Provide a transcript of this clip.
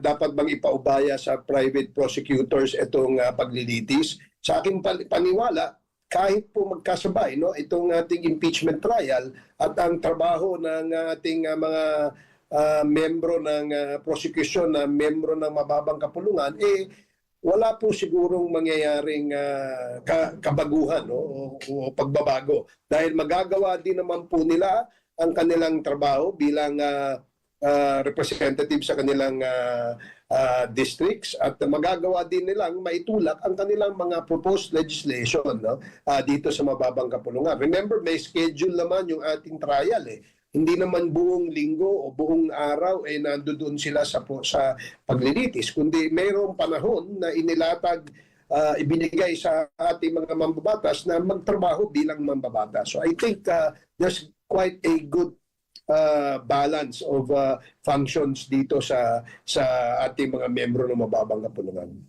dapat bang ipaubaya sa private prosecutors itong paglilitis. Sa aking paniwala, kahit po magkasabay itong ating impeachment trial at ang trabaho ng ating mga membro ng prosecution na membro ng mababang kapulungan, wala po sigurong mangyayaring kabaguhan o pagbabago. Dahil magagawa din naman po nila ang kanilang trabaho bilang representative sa kanilang districts at magagawa din nilang maitulak ang kanilang mga proposed legislation dito sa mababang kapulungan. Remember, may schedule naman yung ating trial Hindi naman buong linggo o buong araw nandoon sila sa paglilitis, kundi mayroong panahon na inilatag, ibinigay sa ating mga mambabatas na magtrabaho bilang mambabatas. So I think there's quite a good balance of functions dito sa ating mga membro ng mababang kapulungan.